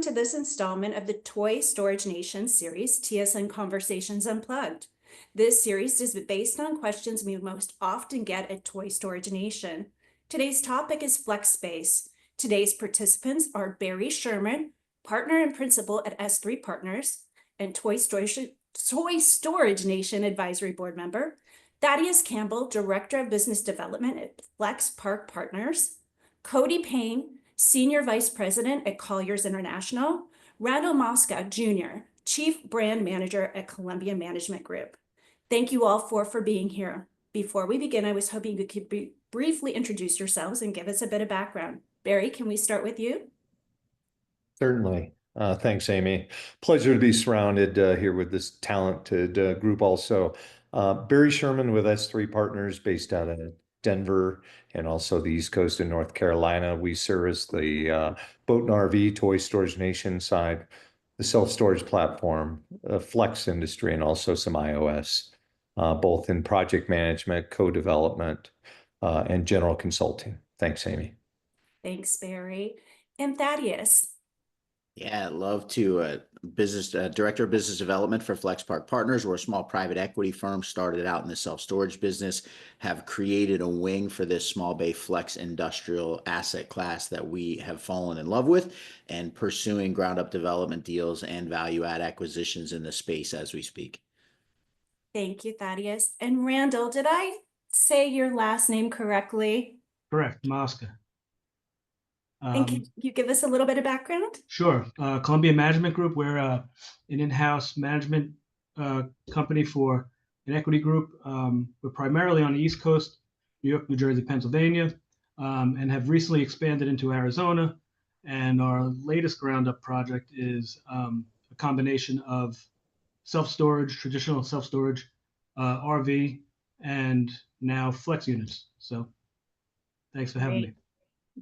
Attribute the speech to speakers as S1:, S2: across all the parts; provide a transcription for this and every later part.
S1: to this installment of the Toy Storage Nation series, TSN Conversations Unplugged. This series is based on questions we most often get at Toy Storage Nation. Today's topic is flex space. Today's participants are Barry Sherman, partner and principal at S3 Partners, and Toy Storage Nation advisory board member, Thaddeus Campbell, director of business development at Flex Park Partners, Cody Payne, Senior Vice President at Colliers International, Randall Mosca, Jr., Chief Brand Manager at Columbia Management Group. Thank you all for being here. Before we begin, I was hoping you could briefly introduce yourselves and give us a bit of background. Barry, can we start with you?
S2: Certainly. Thanks, Amy. Pleasure to be surrounded here with this talented group also. Barry Sherman with S3 Partners based out of Denver and also the East Coast of North Carolina. We service the boat and RV, Toy Storage Nation side, the self-storage platform, flex industry, and also some iOS, both in project management, co-development, and general consulting. Thanks, Amy.
S1: Thanks, Barry. And Thaddeus.
S3: Yeah, I'd love to. Director of business development for Flex Park Partners. We're a small private equity firm, started out in the self-storage business, have created a wing for this small bay flex industrial asset class that we have fallen in love with, and pursuing ground up development deals and value add acquisitions in the space as we speak.
S1: Thank you, Thaddeus. And Randall, did I say your last name correctly?
S4: Correct, Mosca.
S1: And can you give us a little bit of background?
S4: Sure. Columbia Management Group, we're an in-house management company for an equity group. We're primarily on the East Coast, New York, New Jersey, Pennsylvania, and have recently expanded into Arizona. And our latest ground up project is a combination of self-storage, traditional self-storage, RV, and now flex units. So thanks for having me.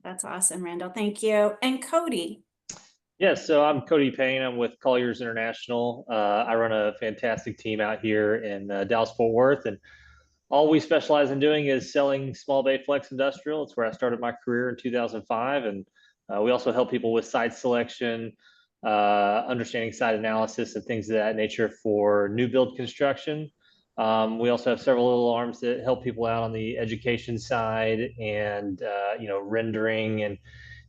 S1: That's awesome, Randall. Thank you. And Cody.
S5: Yes, so I'm Cody Payne. I'm with Colliers International. I run a fantastic team out here in Dallas-Fort Worth, and all we specialize in doing is selling small bay flex industrial. It's where I started my career in 2005, and we also help people with site selection, understanding site analysis, and things of that nature for new build construction. We also have several little arms that help people out on the education side and rendering and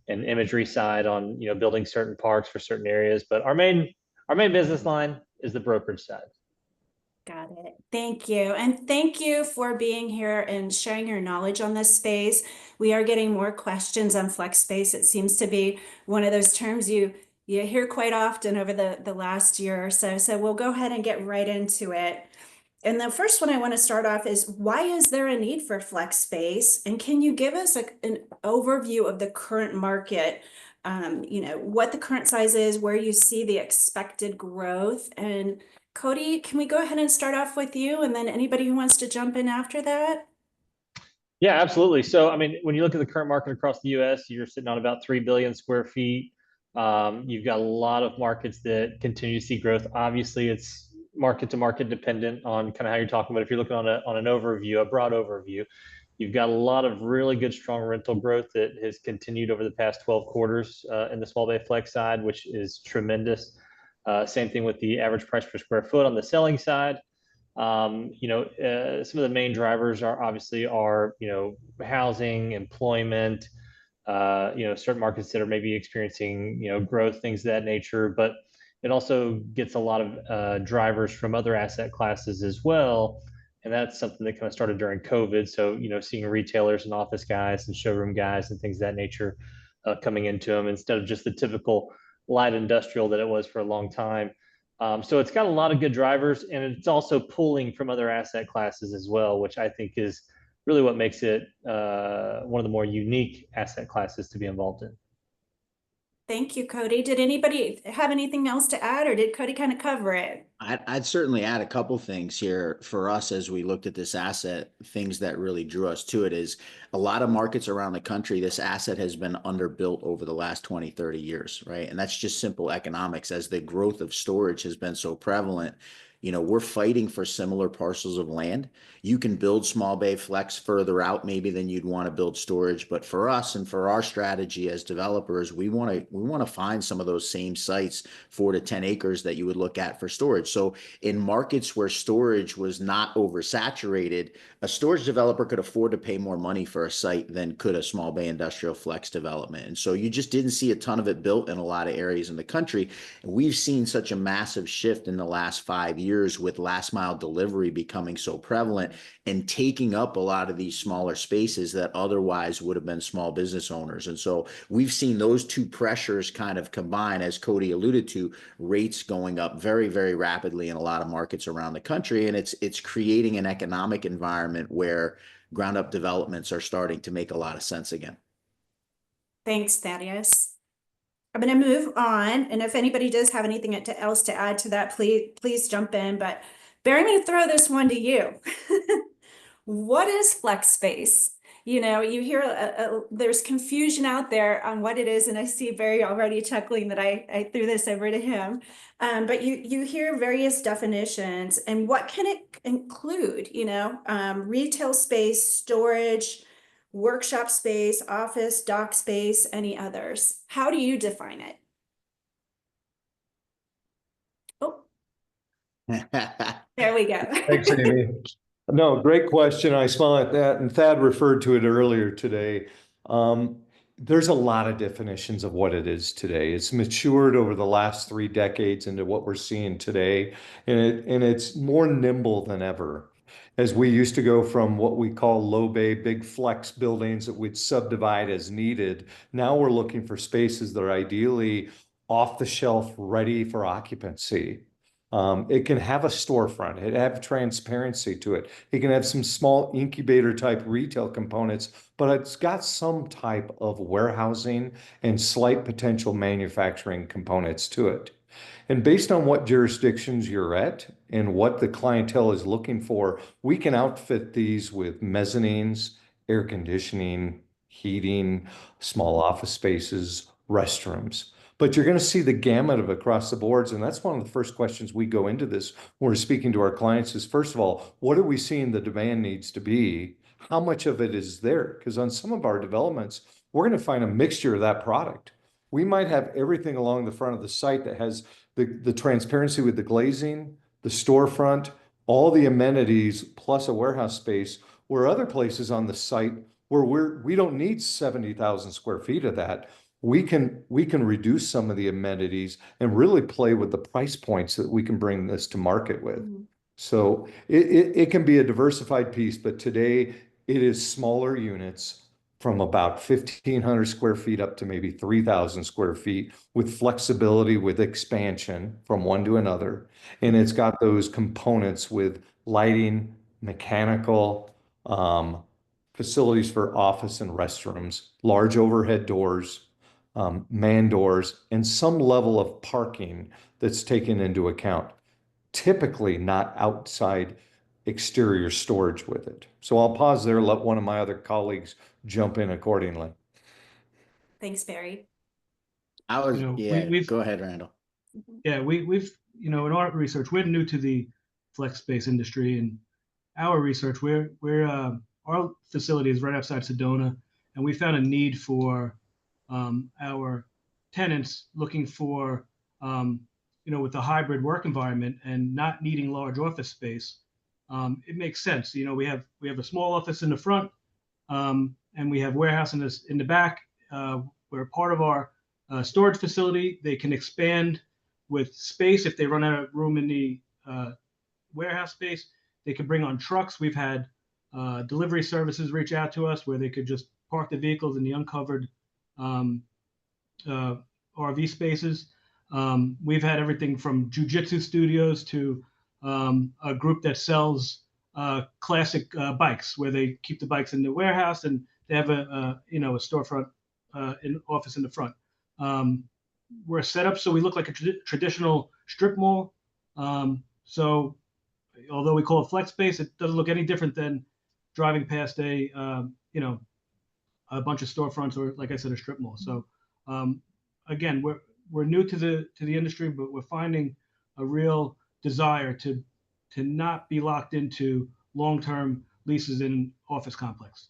S5: imagery side on building certain parks for certain areas. But our main business line is the brokerage side.
S1: Got it. Thank you. And thank you for being here and sharing your knowledge on this space. We are getting more questions on flex space. It seems to be one of those terms you hear quite often over the last year or so. So we'll go ahead and get right into it. And the first one I want to start off is, why is there a need for flex space? And can you give us an overview of the current market? What the current size is, where you see the expected growth. And Cody, can we go ahead and start off with you? And then anybody who wants to jump in after that?
S5: Yeah, absolutely. So, I mean, when you look at the current market across the U.S., you're sitting on about 3 billion square feet. You've got a lot of markets that continue to see growth. Obviously, it's market to market dependent on kind of how you're talking, but if you're looking on an overview, a broad overview, you've got a lot of really good, strong rental growth that has continued over the past 12 quarters in the small bay flex side, which is tremendous. Same thing with the average price per square foot on the selling side. Some of the main drivers are obviously housing, employment, certain markets that are maybe experiencing, growth, things of that nature, but it also gets a lot of drivers from other asset classes as well. And that's something that kind of started during COVID. So, seeing retailers and office guys and showroom guys and things of that nature coming into them instead of just the typical light industrial that it was for a long time. So it's got a lot of good drivers, and it's also pulling from other asset classes as well, which I think is really what makes it one of the more unique asset classes to be involved in.
S1: Thank you, Cody. Did anybody have anything else to add, or did Cody kind of cover it?
S3: I'd certainly add a couple things here for us as we looked at this asset. Things that really drew us to it is a lot of markets around the country. This asset has been underbuilt over the last 20, 30 years, right? And that's just simple economics. As the growth of storage has been so prevalent, we're fighting for similar parcels of land. You can build small bay flex further out maybe than you'd want to build storage, but for us and for our strategy as developers, we want to find some of those same sites, 4 to 10 acres that you would look at for storage. So in markets where storage was not oversaturated, a storage developer could afford to pay more money for a site than could a small bay industrial flex development. And so you just didn't see a ton of it built in a lot of areas in the country. And we've seen such a massive shift in the last 5 years with last mile delivery becoming so prevalent and taking up a lot of these smaller spaces that otherwise would have been small business owners. And so we've seen those two pressures kind of combine, as Cody alluded to, rates going up very, very rapidly in a lot of markets around the country. And it's creating an economic environment where ground up developments are starting to make a lot of sense again.
S1: Thanks, Thaddeus. I'm going to move on, and if anybody does have anything else to add to that, please jump in. But Barry, I'm going to throw this one to you. What is flex space? You hear there's confusion out there on what it is, and I see Barry already chuckling that I threw this over to him. But you hear various definitions, and what can it include? Retail space, storage, workshop space, office, dock space, any others? How do you define it? Oh, there we go.
S2: Thanks, Amy. No, great question. I smile at that, and Thad referred to it earlier today. There's a lot of definitions of what it is today. It's matured over the last 3 decades into what we're seeing today, and it's more nimble than ever. As we used to go from what we call low bay, big flex buildings that we'd subdivide as needed. Now we're looking for spaces that are ideally off the shelf, ready for occupancy. It can have a storefront, it have transparency to it. It can have some small incubator type retail components, but it's got some type of warehousing and slight potential manufacturing components to it. And based on what jurisdictions you're at and what the clientele is looking for, we can outfit these with mezzanines, air conditioning, heating, small office spaces, restrooms. But you're going to see the gamut of across the boards. And that's one of the first questions we go into this when we're speaking to our clients is, first of all, what are we seeing the demand needs to be? How much of it is there? Because on some of our developments, we're going to find a mixture of that product. We might have everything along the front of the site that has the transparency with the glazing, the storefront, all the amenities, plus a warehouse space, where other places on the site where we don't need 70,000 square feet of that. We can reduce some of the amenities and really play with the price points that we can bring this to market with. Mm-hmm. So it can be a diversified piece, but today it is smaller units from about 1,500 square feet up to maybe 3,000 square feet with flexibility, with expansion from one to another. And it's got those components with lighting, mechanical, facilities for office and restrooms, large overhead doors, man doors, and some level of parking that's taken into account. Typically not outside exterior storage with it. So I'll pause there, let one of my other colleagues jump in accordingly.
S1: Thanks, Barry.
S3: Go ahead, Randall.
S4: Yeah, we've in our research, we're new to the flex space industry, and our research, our facility is right outside Sedona, and we found a need for our tenants looking for with the hybrid work environment and not needing large office space. It makes sense. We have a small office in the front, and we have warehouse in the back. We're part of our storage facility. They can expand with space if they run out of room in the warehouse space. They can bring on trucks. We've had delivery services reach out to us where they could just park the vehicles in the uncovered RV spaces. We've had everythh from jiu-jitsu studios to a group that sells classic bikes, where they keep the bikes in the warehouse and they have a storefront, an office in the front. We're set up so we look like a traditional strip mall. So although we call it flex space, it doesn't look any different than driving past a bunch of storefronts or, like I said, a strip mall. So again, we're new to the industry, but we're finding a real desire to not be locked into long-term leases in an office complex.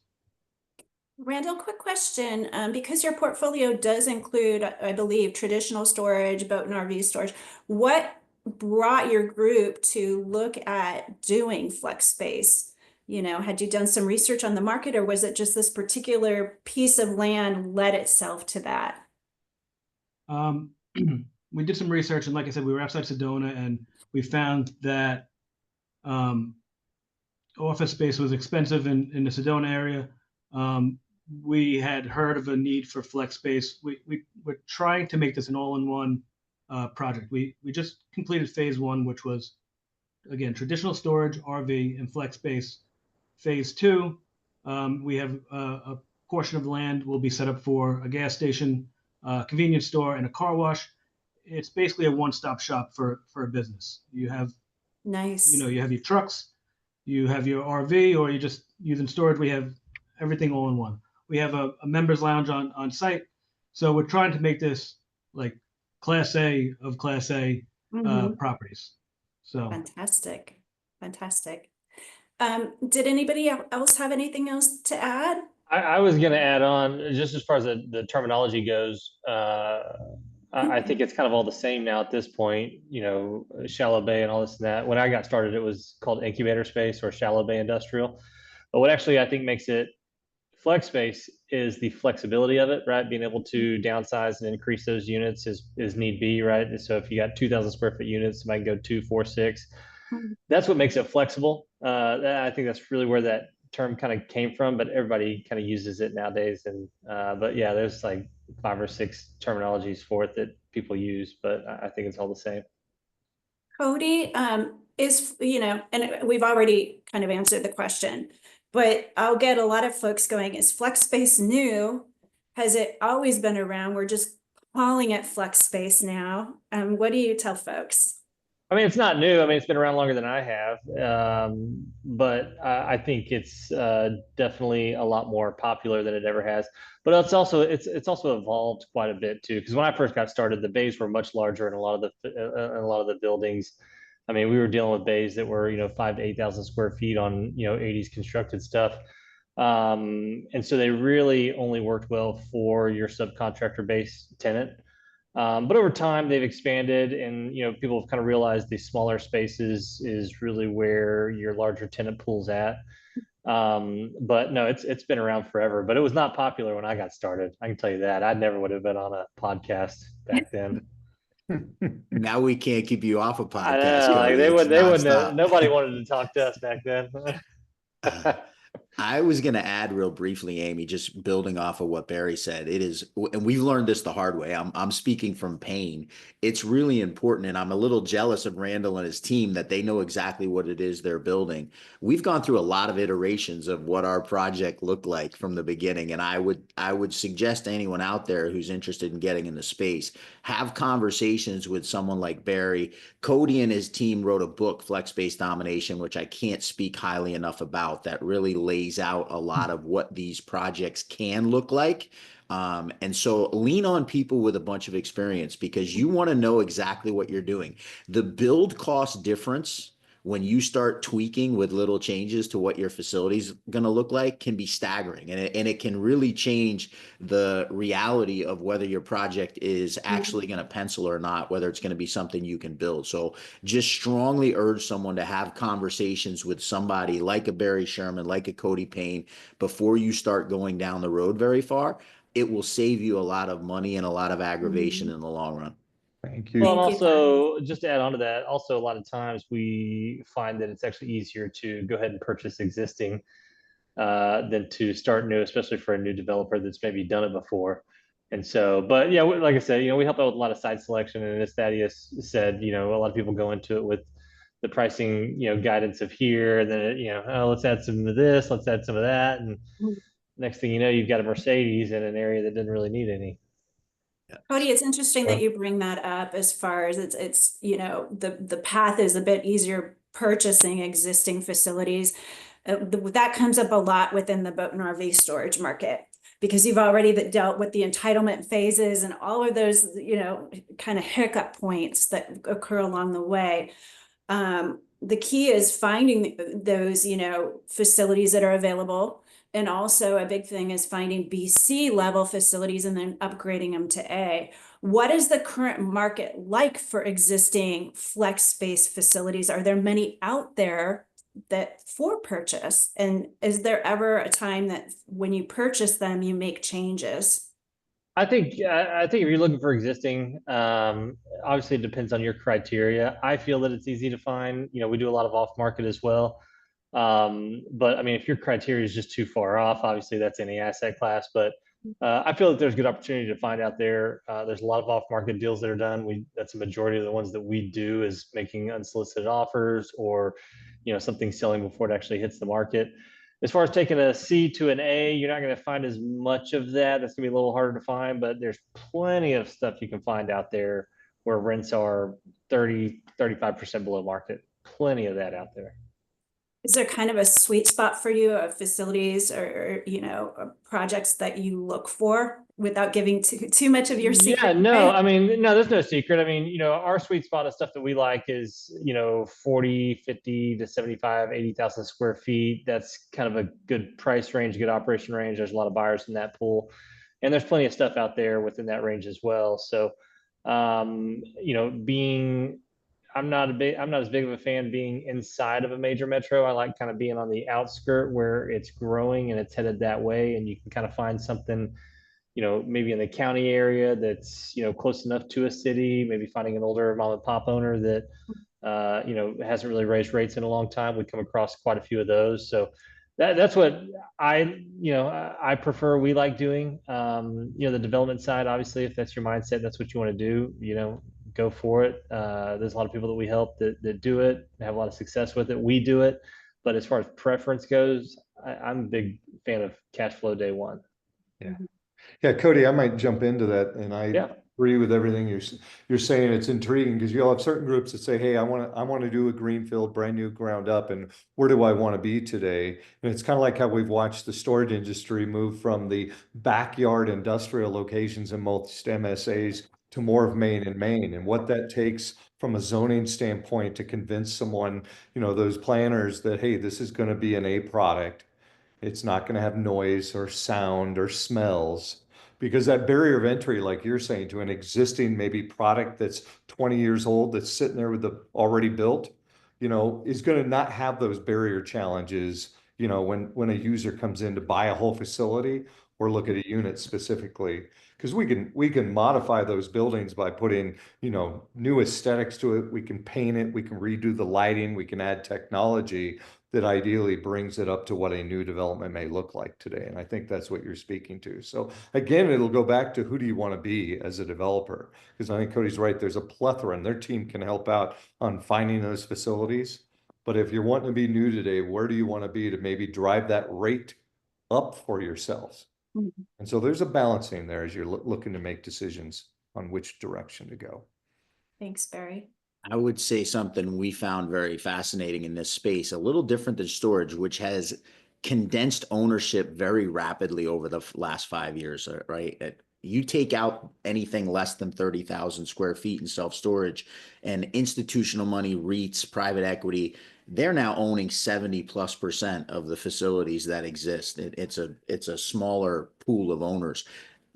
S1: Randall, quick question. Because your portfolio does include, I believe, traditional storage, boat and RV storage, what brought your group to look at doing flex space? You know, had you done some research on the market, or was it just this particular piece of land led itself to that?
S4: We did some research, and like I said, we were outside Sedona, and we found that office space was expensive in the Sedona area. We had heard of a need for flex space. We're trying to make this an all-in-one project. We just completed phase 1, which was, again, traditional storage, RV, and flex space. Phase 2, we have a portion of the land will be set up for a gas station, convenience store, and a car wash. It's basically a one-stop shop for a business. You have,
S1: Nice.
S4: you have your trucks, you have your RV, or you just using storage. We have everything all in one. We have a members lounge on site. So we're trying to make this like Class A of Class A properties. So
S1: Fantastic. Fantastic. Did anybody else have anything else to add?
S5: I was going to add on, just as far as the terminology goes, I think it's kind of all the same now at this point, you know, shallow bay and all this and that. When I got started, it was called incubator space or shallow bay industrial. But what actually I think makes it flex space is the flexibility of it, right? Being able to downsize and increase those units is need be, right? And so if you got 2,000 square foot units, it might go 2, 4, 6. That's what makes it flexible. I think that's really where that term kind of came from, but everybody kind of uses it nowadays. And but yeah, there's like 5 or 6 terminologies for it that people use, but I think it's all the same.
S1: Cody, is, you know, and we've already kind of answered the question, but I'll get a lot of folks going, is flex space new? Has it always been around? We're just calling it flex space now. What do you tell folks?
S5: I mean, it's not new. I mean, it's been around longer than I have, but I think it's definitely a lot more popular than it ever has. But it's also evolved quite a bit too. Because when I first got started, the bays were much larger in a lot of the buildings. I mean, we were dealing with bays that were 5,000 to 8,000 square feet on 80s constructed stuff, and so they really only worked well for your subcontractor base tenant. But over time, they've expanded, and people have kind of realized these smaller spaces is really where your larger tenant pool's at. But no, it's been around forever. But it was not popular when I got started. I can tell you that. I never would have been on a podcast back then.
S3: Now we can't keep you off a podcast.
S5: I know, like they wouldn't. Nobody wanted to talk to us back then.
S3: I was going to add real briefly, Amy, just building off of what Barry said. It is, and we've learned this the hard way. I'm speaking from Payne. It's really important, and I'm a little jealous of Randall and his team that they know exactly what it is they're building. We've gone through a lot of iterations of what our project looked like from the beginning, and I would suggest to anyone out there who's interested in getting into space, have conversations with someone like Barry. Cody and his team wrote a book, Flex Space Domination, which I can't speak highly enough about, that really lays out a lot of what these projects can look like. And so lean on people with a bunch of experience, because you want to know exactly what you're doing. The build cost difference when you start tweaking with little changes to what your facility is going to look like can be staggering. And it can really change the reality of whether your project is actually going to pencil or not, whether it's going to be something you can build. So just strongly urge someone to have conversations with somebody like a Barry Sherman, like a Cody Payne, before you start going down the road very far. It will save you a lot of money and a lot of aggravation in the long run.
S2: Thank you.
S5: Well, and also, just to add on to that, also a lot of times we find that it's actually easier to go ahead and purchase existing than to start new, especially for a new developer that's maybe done it before. And so, but yeah, like I said, we help out with a lot of site selection, and as Thaddeus said, a lot of people go into it with the pricing, guidance of here, and then oh, let's add some of this, let's add some of that, and next thing you know, you've got a Mercedes in an area that didn't really need any.
S1: Cody, it's interesting that you bring that up, as far as it's the path is a bit easier purchasing existing facilities. That comes up a lot within the boat and RV storage market, because you've already dealt with the entitlement phases and all of those kind of hiccup points that occur along the way. The key is finding those, facilities that are available. And also a big thing is finding BC level facilities and then upgrading them to A. What is the current market like for existing flex space facilities? Are there many out there that for purchase? And is there ever a time that when you purchase them, you make changes?
S5: I think if you're looking for existing, obviously it depends on your criteria. I feel that it's easy to find. We do a lot of off market as well. But I mean, if your criteria is just too far off, obviously that's any asset class. But I feel that there's good opportunity to find out there. There's a lot of off-market deals that are done. That's a majority of the ones that we do is making unsolicited offers or, something selling before it actually hits the market. As far as taking a C to an A, you're not going to find as much of that. That's going to be a little harder to find, but there's plenty of stuff you can find out there where rents are 35% below market. Plenty of that out there.
S1: Is there kind of a sweet spot for you of facilities or projects that you look for without giving too much of your secret?
S5: Yeah, no, I mean, no, there's no secret. I mean, our sweet spot of stuff that we like is, 40, 50 to 75, 80,000 square feet. That's kind of a good price range, good operation range. There's a lot of buyers in that pool. And there's plenty of stuff out there within that range as well. So, I'm not as big of a fan being inside of a major metro. I like kind of being on the outskirt where it's growing and it's headed that way, and you can kind of find something, maybe in the county area that's, close enough to a city. Maybe finding an older mom and pop owner that, hasn't really raised rates in a long time. We come across quite a few of those. So that's what I prefer. We like doing, the development side. Obviously, if that's your mindset, that's what you want to do. Go for it. There's a lot of people that we help that do it, have a lot of success with it. We do it. But as far as preference goes, I'm a big fan of cash flow day one.
S2: Yeah. Yeah, Cody, I might jump into that, and I agree with everything you're saying. It's intriguing because you'll have certain groups that say, "Hey, I want to do a greenfield, brand new, ground up, and where do I want to be today?" And it's kind of like how we've watched the storage industry move from the backyard industrial locations in most MSAs to more of Main and Main, and what that takes from a zoning standpoint to convince someone, those planners that, hey, this is going to be an A product. It's not going to have noise or sound or smells, because that barrier of entry, like you're saying, to an existing maybe product that's 20 years old, that's sitting there with the already built, is going to not have those barrier challenges, when a user comes in to buy a whole facility or look at a unit specifically. Because we can modify those buildings by putting, new aesthetics to it. We can paint it, we can redo the lighting, we can add technology that ideally brings it up to what a new development may look like today. And I think that's what you're speaking to. So again, it'll go back to who do you want to be as a developer? Because I think Cody's right. There's a plethora, and their team can help out on finding those facilities. But if you're wanting to be new today, where do you want to be to maybe drive that rate up for yourselves? Mm-hmm. And so there's a balancing there as you're looking to make decisions on which direction to go.
S1: Thanks, Barry.
S3: I would say something we found very fascinating in this space, a little different than storage, which has condensed ownership very rapidly over the last 5 years, right? You take out anything less than 30,000 square feet in self-storage, and institutional money, REITs, private equity, they're now owning 70+% of the facilities that exist. It's a smaller pool of owners.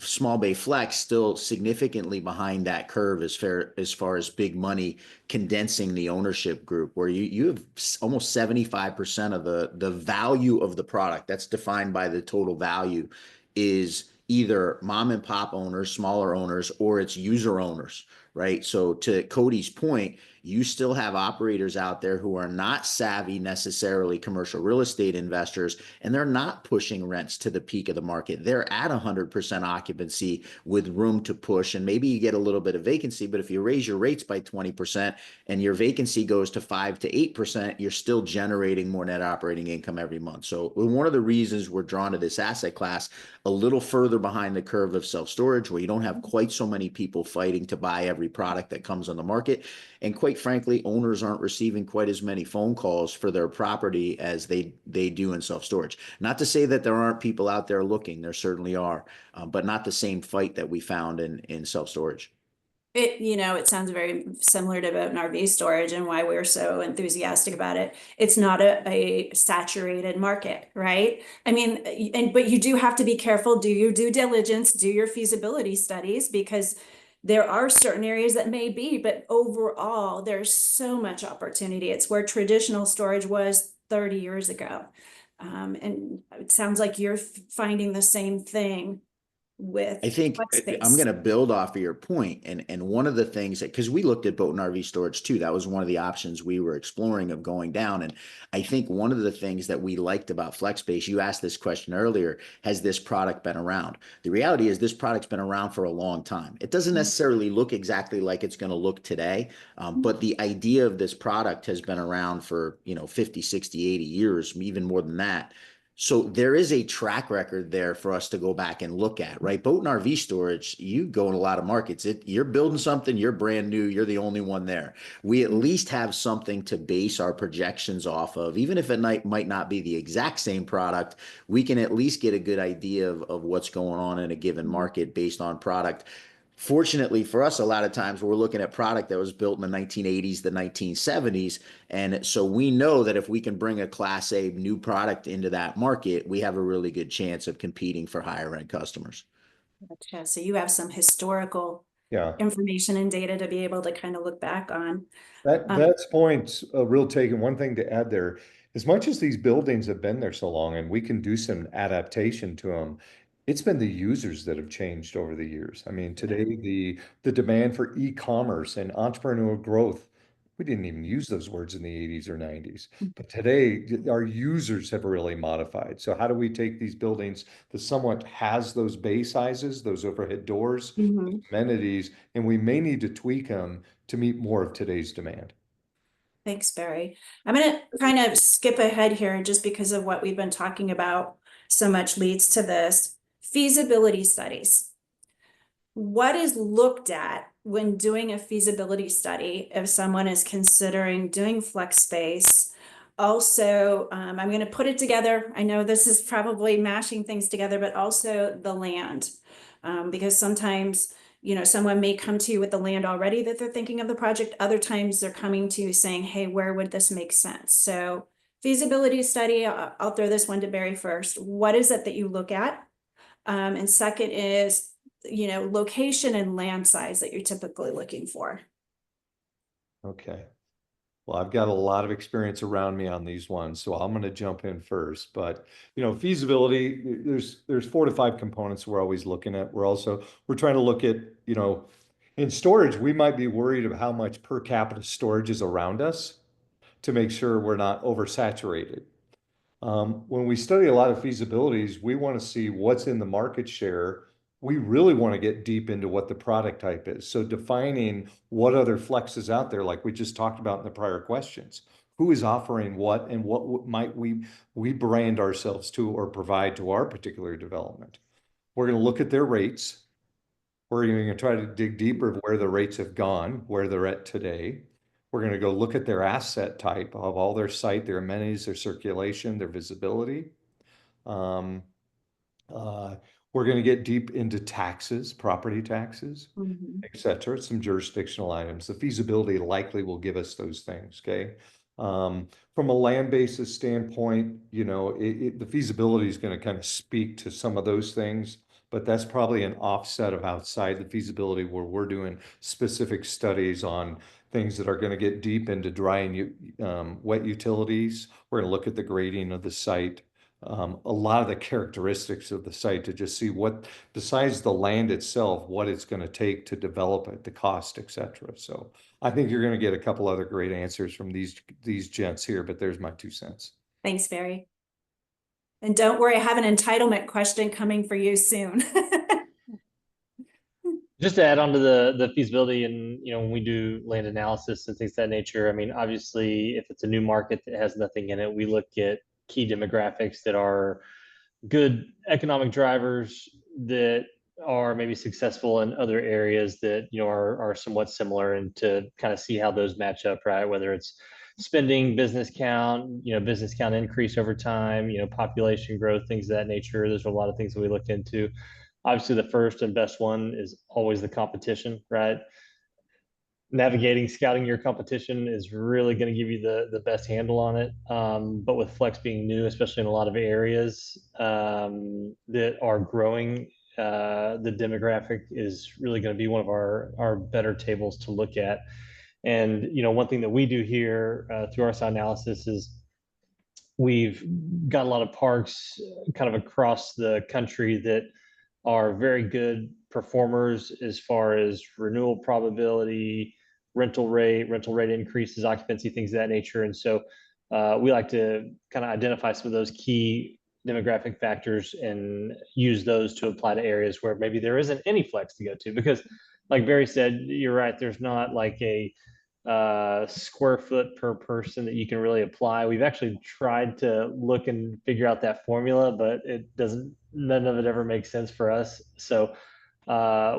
S3: Small Bay Flex still significantly behind that curve as far as big money condensing the ownership group, where you have almost 75% of the value of the product that's defined by the total value is either mom and pop owners, smaller owners, or it's user owners, right? So to Cody's point, you still have operators out there who are not savvy necessarily commercial real estate investors, and they're not pushing rents to the peak of the market. They're at 100% occupancy with room to push, and maybe you get a little bit of vacancy, but if you raise your rates by 20% and your vacancy goes to 5 to 8%, you're still generating more net operating income every month. So one of the reasons we're drawn to this asset class, a little further behind the curve of self-storage, where you don't have quite so many people fighting to buy every product that comes on the market. And quite frankly, owners aren't receiving quite as many phone calls for their property as they do in self-storage. Not to say that there aren't people out there looking, there certainly are, but not the same fight that we found in self-storage.
S1: It sounds very similar to boat and RV storage and why we're so enthusiastic about it. It's not a saturated market, right? I mean, but you do have to be careful, do your due diligence, do your feasibility studies, because there are certain areas that may be, but overall, there's so much opportunity. It's where traditional storage was 30 years ago. And it sounds like you're finding the same thing with
S3: I think
S1: flex
S3: I'm
S1: space.
S3: going to build off of your point, and one of the things that, because we looked at boat and RV storage too, that was one of the options we were exploring of going down. And I think one of the things that we liked about FlexSpace, you asked this question earlier, has this product been around? The reality is this product's been around for a long time. It doesn't necessarily look exactly like it's going to look today, but the idea of this product has been around for 50, 60, 80 years, even more than that. So there is a track record there for us to go back and look at, right? Boat and RV storage, you go in a lot of markets. You're building something, you're brand new, you're the only one there. We at least have something to base our projections off of. Even if it might not be the exact same product, we can at least get a good idea of what's going on in a given market based on product. Fortunately for us, a lot of times we're looking at product that was built in the 1980s, the 1970s. And so we know that if we can bring a Class A new product into that market, we have a really good chance of competing for higher end customers.
S1: Gotcha. So you have some historical
S2: Yeah.
S1: information and data to be able to kind of look back on.
S2: That's point's a real take. And one thing to add there, as much as these buildings have been there so long and we can do some adaptation to them, it's been the users that have changed over the years. I mean, today the demand for e-commerce and entrepreneurial growth, we didn't even use those words in the 80s or 90s. But today our users have really modified. So how do we take these buildings that somewhat has those bay sizes, those overhead doors,
S1: Mhm.
S2: amenities, and we may need to tweak them to meet more of today's demand.
S1: Thanks, Barry. I'm going to kind of skip ahead here just because of what we've been talking about so much leads to this. Feasibility studies. What is looked at when doing a feasibility study if someone is considering doing flex space? Also, I'm going to put it together. I know this is probably mashing things together, but also the land. Because sometimes, someone may come to you with the land already that they're thinking of the project. Other times they're coming to you saying, hey, where would this make sense? So feasibility study, I'll throw this one to Barry first. What is it that you look at? And second is, location and land size that you're typically looking for.
S2: Okay. Well, I've got a lot of experience around me on these ones, so I'm going to jump in first. But feasibility, there's 4 to 5 components we're always looking at. We're trying to look at, in storage, we might be worried of how much per capita storage is around us to make sure we're not oversaturated. When we study a lot of feasibilities, we want to see what's in the market share. We really want to get deep into what the product type is. So defining what other flex is out there, like we just talked about in the prior questions. Who is offering what and what might we brand ourselves to or provide to our particular development? We're going to look at their rates. We're going to try to dig deeper of where the rates have gone, where they're at today. We're going to go look at their asset type of all their site, their amenities, their circulation, their visibility. Um, uh, we're going to get deep into taxes, property taxes, et cetera, some jurisdictional items. The feasibility likely will give us those things, okay? From a land basis standpoint, the feasibility is going to kind of speak to some of those things, but that's probably an offset of outside the feasibility where we're doing specific studies on things that are going to get deep into dry and wet utilities. We're going to look at the grading of the site, a lot of the characteristics of the site to just see what, besides the land itself, what it's going to take to develop it, the cost, et cetera. So I think you're going to get a couple other great answers from these gents here, but there's my 2 cents.
S1: Thanks, Barry. And don't worry, I have an entitlement question coming for you soon.
S5: Just to add on to the feasibility and, when we do land analysis and things of that nature, I mean, obviously, if it's a new market that has nothing in it, we look at key demographics that are good economic drivers that are maybe successful in other areas that, are somewhat similar, and to kind of see how those match up, right? Whether it's spending, business count, business count increase over time, population growth, things of that nature. There's a lot of things that we look into. Obviously, the first and best one is always the competition, right? navigating, scouting your competition is really going to give you the best handle on it. But with Flex being new, especially in a lot of areas that are growing, the demographic is really going to be one of our better tables to look at. And one thing that we do here through our site analysis is we've got a lot of parks kind of across the country that are very good performers as far as renewal probability, rental rate increases, occupancy, things of that nature. And so we like to kind of identify some of those key demographic factors and use those to apply to areas where maybe there isn't any flex to go to. Because like Barry said, you're right, there's not like a square foot per person that you can really apply. We've actually tried to look and figure out that formula, but none of it ever makes sense for us. So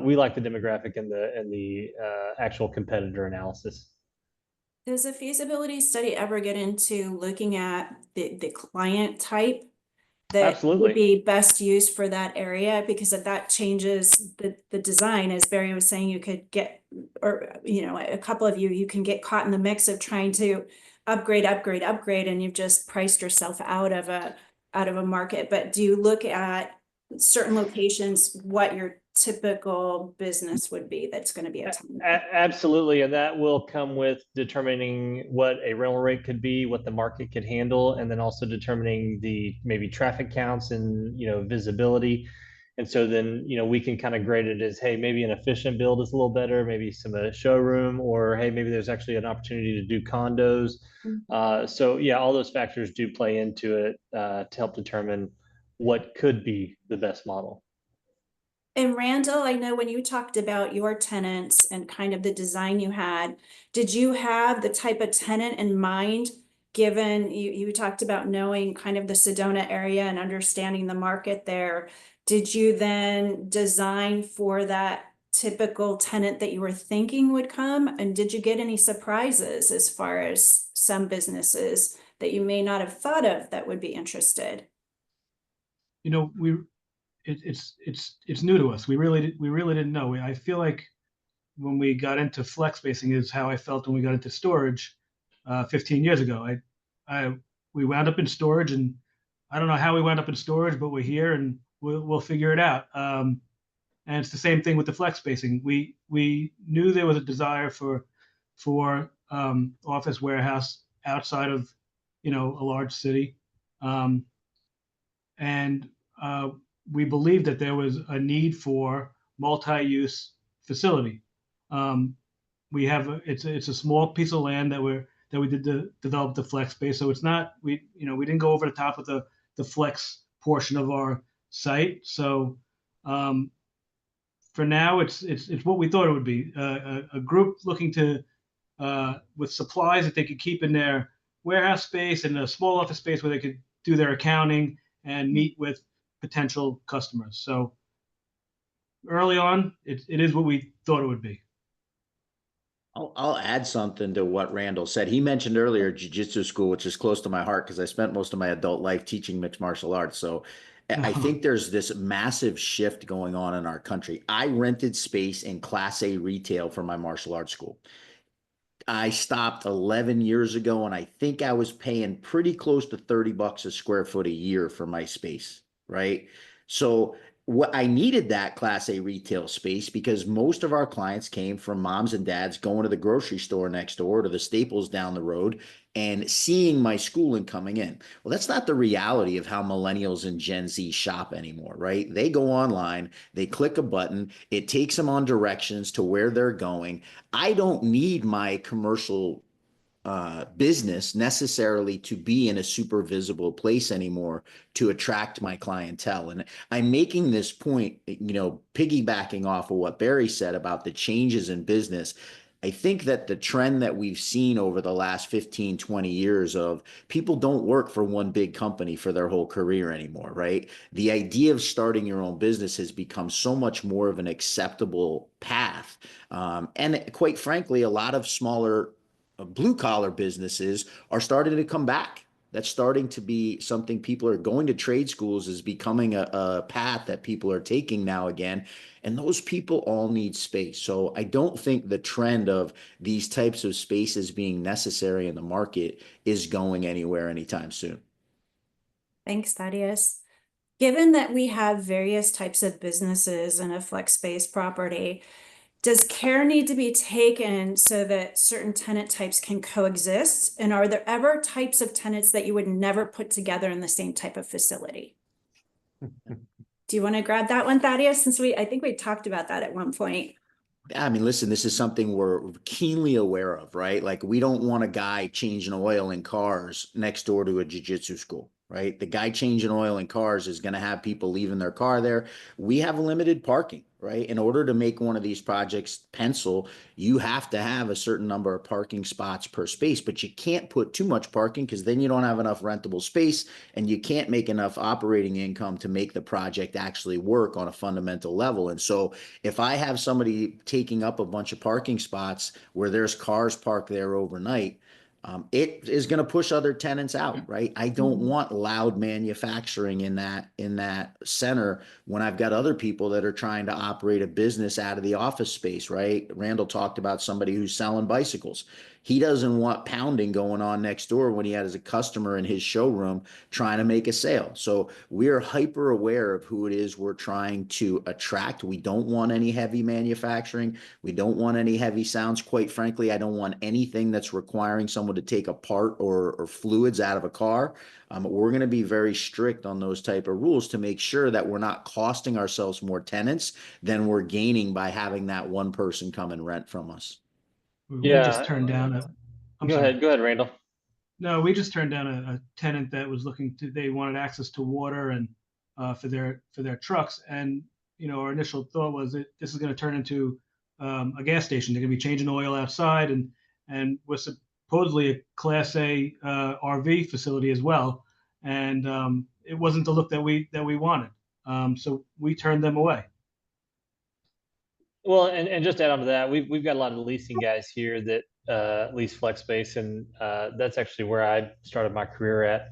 S5: we like the demographic and the actual competitor analysis.
S1: Does a feasibility study ever get into looking at the client type that
S5: Absolutely.
S1: would be best used for that area? Because if that changes the design, as Barry was saying, you could get, or a couple of you can get caught in the mix of trying to upgrade, and you've just priced yourself out of a market. But do you look at certain locations, what your typical business would be that's going to be a ton?
S5: Absolutely. And that will come with determining what a rental rate could be, what the market could handle, and then also determining the maybe traffic counts and, visibility. And so then, we can kind of grade it as, hey, maybe an efficient build is a little better, maybe some showroom, or hey, maybe there's actually an opportunity to do condos. So yeah, all those factors do play into it to help determine what could be the best model.
S1: And Randall, I know when you talked about your tenants and kind of the design you had, did you have the type of tenant in mind? Given you talked about knowing kind of the Sedona area and understanding the market there, did you then design for that typical tenant that you were thinking would come? And did you get any surprises as far as some businesses that you may not have thought of that would be interested?
S4: It's new to us. We really didn't know. I feel like when we got into flex spacing is how I felt when we got into storage 15 years ago. We wound up in storage, and I don't know how we wound up in storage, but we're here and we'll figure it out. And it's the same thing with the flex spacing. We knew there was a desire for office warehouse outside of a large city, and we believed that there was a need for multi-use facility. It's a small piece of land that we did develop the flex space. So it's not, we didn't go over the top of the flex portion of our site. So for now, it's what we thought it would be. A group looking to with supplies that they could keep in their warehouse space and a small office space where they could do their accounting and meet with potential customers. So early on, it is what we thought it would be.
S3: I'll add something to what Randall said. He mentioned earlier jiu-jitsu school, which is close to my heart because I spent most of my adult life teaching mixed martial arts. So I think there's this massive shift going on in our country. I rented space in Class A retail for my martial arts school. I stopped 11 years ago, and I think I was paying pretty close to $30 a square foot a year for my space, right? So what I needed that Class A retail space because most of our clients came from moms and dads going to the grocery store next door to the Staples down the road and seeing my school and coming in. Well, that's not the reality of how millennials and Gen Z shop anymore, right? They go online, they click a button, it takes them on directions to where they're going. I don't need my commercial business necessarily to be in a super visible place anymore to attract my clientele. And I'm making this point, piggybacking off of what Barry said about the changes in business. I think that the trend that we've seen over the last 15, 20 years of people don't work for one big company for their whole career anymore, right? The idea of starting your own business has become so much more of an acceptable path. And quite frankly, a lot of smaller blue collar businesses are starting to come back. That's starting to be something people are going to trade schools, is becoming a path that people are taking now again. And those people all need space. So I don't think the trend of these types of spaces being necessary in the market is going anywhere anytime soon.
S1: Thanks, Thaddeus. Given that we have various types of businesses in a flex space property, does care need to be taken so that certain tenant types can coexist? And are there ever types of tenants that you would never put together in the same type of facility? Do you want to grab that one, Thaddeus? Since I think we talked about that at one point.
S3: I mean, listen, this is something we're keenly aware of, right? Like, we don't want a guy changing oil in cars next door to a jiu-jitsu school, right? The guy changing oil in cars is going to have people leaving their car there. We have limited parking, right? In order to make one of these projects pencil, you have to have a certain number of parking spots per space, but you can't put too much parking because then you don't have enough rentable space, and you can't make enough operating income to make the project actually work on a fundamental level. And so if I have somebody taking up a bunch of parking spots where there's cars parked there overnight, it is going to push other tenants out, right? I don't want loud manufacturing in that center when I've got other people that are trying to operate a business out of the office space, right? Randall talked about somebody who's selling bicycles. He doesn't want pounding going on next door when he has a customer in his showroom trying to make a sale. So we're hyper aware of who it is we're trying to attract. We don't want any heavy manufacturing. We don't want any heavy sounds. Quite frankly, I don't want anything that's requiring someone to take a part or fluids out of a car. We're going to be very strict on those type of rules to make sure that we're not costing ourselves more tenants than we're gaining by having that one person come and rent from us.
S4: We just turned down
S5: Go ahead, Randall.
S4: No, we just turned down a tenant that was they wanted access to water and for their trucks. And, our initial thought was that this is going to turn into a gas station. They're going to be changing oil outside, and we're supposedly a Class A RV facility as well. And it wasn't the look that we wanted. So we turned them away.
S5: Well, and just to add on to that, we've got a lot of leasing guys here that lease flex space, and that's actually where I started my career at.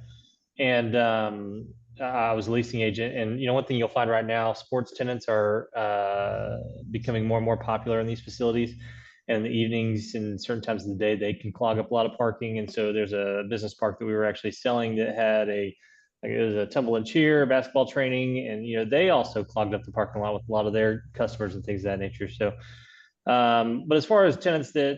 S5: And I was a leasing agent, and one thing you'll find right now, sports tenants are becoming more and more popular in these facilities. And in the evenings and certain times of the day, they can clog up a lot of parking. And so there's a business park that we were actually selling that had it was a tumble and cheer, basketball training, and they also clogged up the parking lot with a lot of their customers and things of that nature. So, but as far as tenants that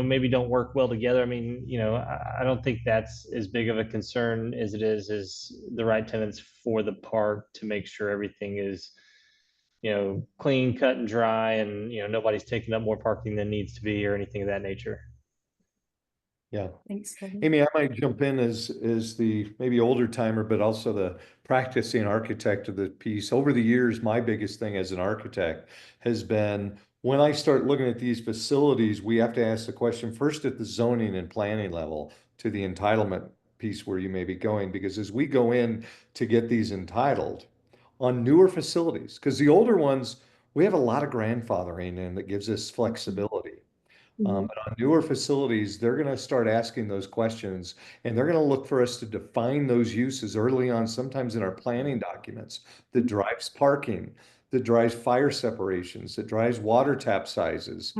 S5: maybe don't work well together, I mean, I don't think that's as big of a concern as it is the right tenants for the park to make sure everything is clean, cut, and dry, and nobody's taking up more parking than needs to be or anything of that nature.
S2: Yeah.
S1: Thanks, Cody.
S2: Amy, I might jump in as the maybe older timer, but also the practicing architect of the piece. Over the years, my biggest thing as an architect has been when I start looking at these facilities, we have to ask the question first at the zoning and planning level to the entitlement piece where you may be going, because as we go in to get these entitled on newer facilities, because the older ones, we have a lot of grandfathering in that gives us flexibility. But on newer facilities, they're going to start asking those questions, and they're going to look for us to define those uses early on, sometimes in our planning documents, that drives parking, that drives fire separations, that drives water tap sizes,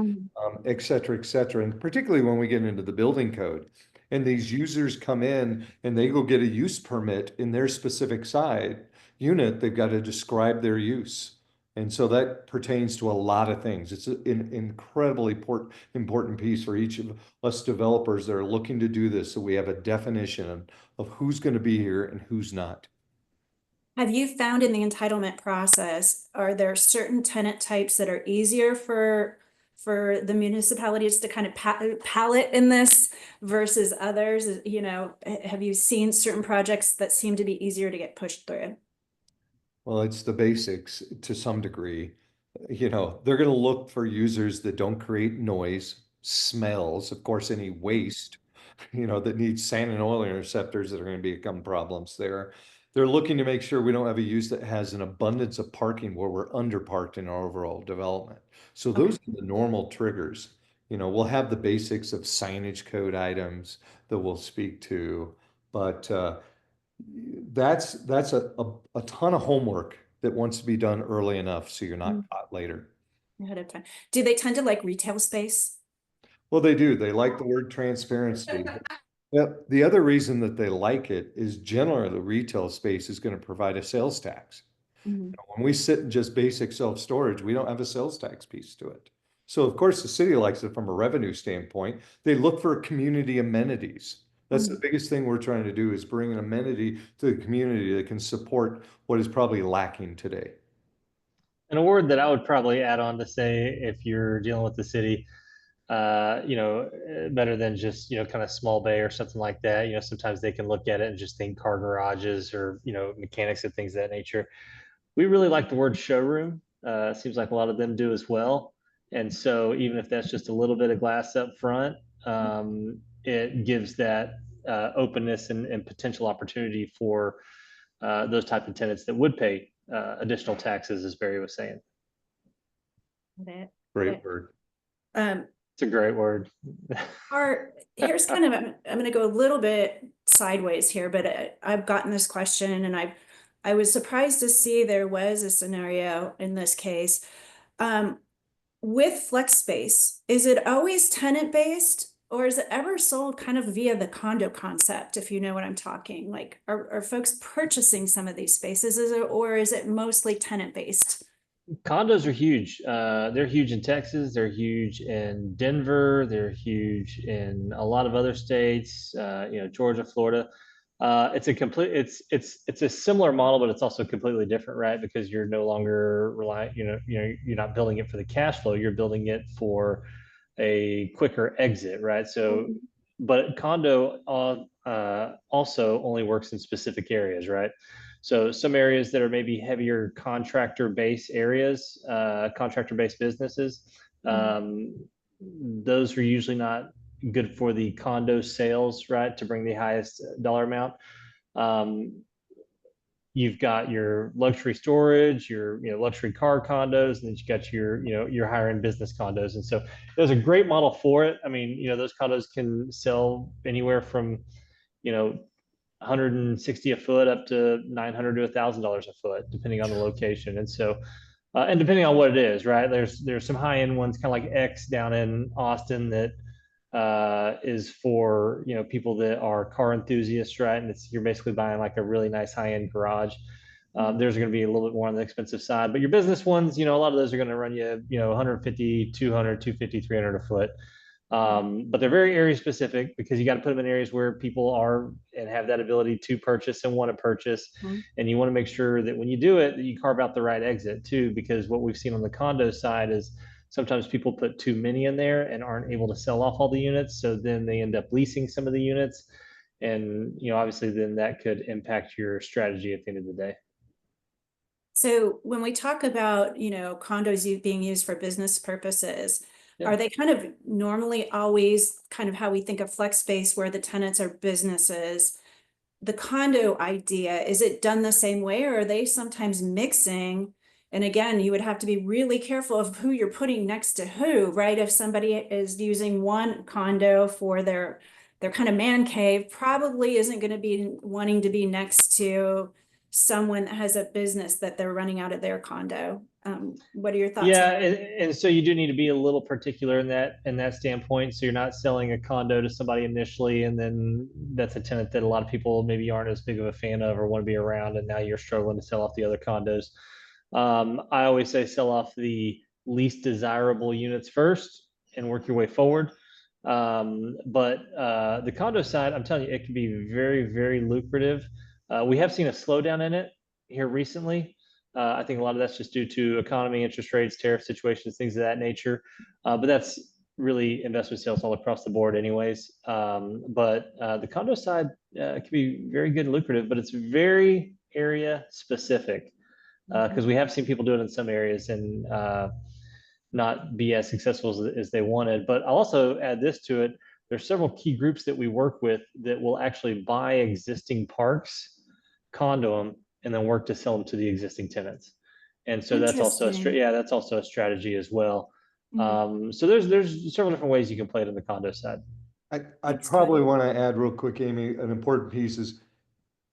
S2: et cetera, et cetera. And particularly when we get into the building code and these users come in and they go get a use permit in their specific unit, they've got to describe their use. And so that pertains to a lot of things. It's an incredibly important piece for each of us developers that are looking to do this, so we have a definition of who's going to be here and who's not.
S1: Have you found in the entitlement process, are there certain tenant types that are easier for the municipalities to kind of palette in this versus others? Have you seen certain projects that seem to be easier to get pushed through?
S2: Well, it's the basics to some degree. They're going to look for users that don't create noise, smells, of course, any waste, that needs sand and oil interceptors that are going to become problems there. They're looking to make sure we don't have a use that has an abundance of parking where we're underparked in our overall development. So those are the normal triggers. You know, we'll have the basics of signage code items that we'll speak to, but that's a ton of homework that wants to be done early enough so you're not caught later.
S1: Ahead of time. Do they tend to like retail space?
S2: Well, they do. They like the word transparency. Yep. The other reason that they like it is generally the retail space is going to provide a sales tax.
S1: Mhm.
S2: When we sit in just basic self-storage, we don't have a sales tax piece to it. So of course the city likes it from a revenue standpoint. They look for community amenities. That's the biggest thing we're trying to do, is bring an amenity to the community that can support what is probably lacking today.
S5: And a word that I would probably add on to say, if you're dealing with the city, better than just, kind of small bay or something like that. Sometimes they can look at it and just think car garages or, mechanics and things of that nature. We really like the word showroom. Seems like a lot of them do as well. And so even if that's just a little bit of glass up front, it gives that openness and potential opportunity for those type of tenants that would pay additional taxes, as Barry was saying.
S2: Great word.
S5: It's a great word.
S1: Here's kind of, I'm going to go a little bit sideways here, but I've gotten this question, and I was surprised to see there was a scenario in this case. With flex space, is it always tenant based, or is it ever sold kind of via the condo concept, if you know what I'm talking? Like, are folks purchasing some of these spaces, or is it mostly tenant based?
S5: Condos are huge. They're huge in Texas. They're huge in Denver. They're huge in a lot of other states. Georgia, Florida. It's a similar model, but it's also completely different, right? Because you're no longer relying. You're not building it for the cash flow. You're building it for a quicker exit, right? So, but condo also only works in specific areas, right? So some areas that are maybe heavier contractor-based areas, contractor-based businesses, those are usually not good for the condo sales, right? To bring the highest dollar amount. You've got your luxury storage, your luxury car condos, and then you got your higher end business condos. And so there's a great model for it. I mean, those condos can sell anywhere from 160 a foot up to $900 to $1,000 a foot, depending on the location. And so, and depending on what it is, right? There's some high end ones, kind of like X down in Austin, that is for people that are car enthusiasts, right? And you're basically buying like a really nice high end garage. There's going to be a little bit more on the expensive side, but your business ones, a lot of those are going to run you, 150, 200, 250, 300 a foot. But they're very area specific, because you got to put them in areas where people are and have that ability to purchase and want to purchase. And you want to make sure that when you do it, that you carve out the right exit too, because what we've seen on the condo side is sometimes people put too many in there and aren't able to sell off all the units. So then they end up leasing some of the units. And, obviously then that could impact your strategy at the end of the day.
S1: So when we talk about, condos being used for business purposes, are they kind of normally always kind of how we think of flex space, where the tenants are businesses? The condo idea, is it done the same way, or are they sometimes mixing? And again, you would have to be really careful of who you're putting next to who, right? If somebody is using one condo for their kind of man cave, probably isn't going to be wanting to be next to someone that has a business that they're running out of their condo. What are your thoughts?
S5: Yeah, and so you do need to be a little particular in that standpoint. So you're not selling a condo to somebody initially, and then that's a tenant that a lot of people maybe aren't as big of a fan of or want to be around, and now you're struggling to sell off the other condos. I always say sell off the least desirable units first and work your way forward. But the condo side, I'm telling you, it can be very, very lucrative. We have seen a slowdown in it here recently. I think a lot of that's just due to economy, interest rates, tariff situations, things of that nature. But that's really investment sales all across the board anyways. But the condo side can be very good and lucrative, but it's very area specific, because we have seen people do it in some areas and not be as successful as they wanted. But I'll also add this to it. There's several key groups that we work with that will actually buy existing parks, condo them, and then work to sell them to the existing tenants. And so that's also a strategy as well. So there's several different ways you can play it in the condo side.
S2: I'd
S1: Thanks,
S2: probably
S1: Cody.
S2: want to add real quick, Amy, an important piece is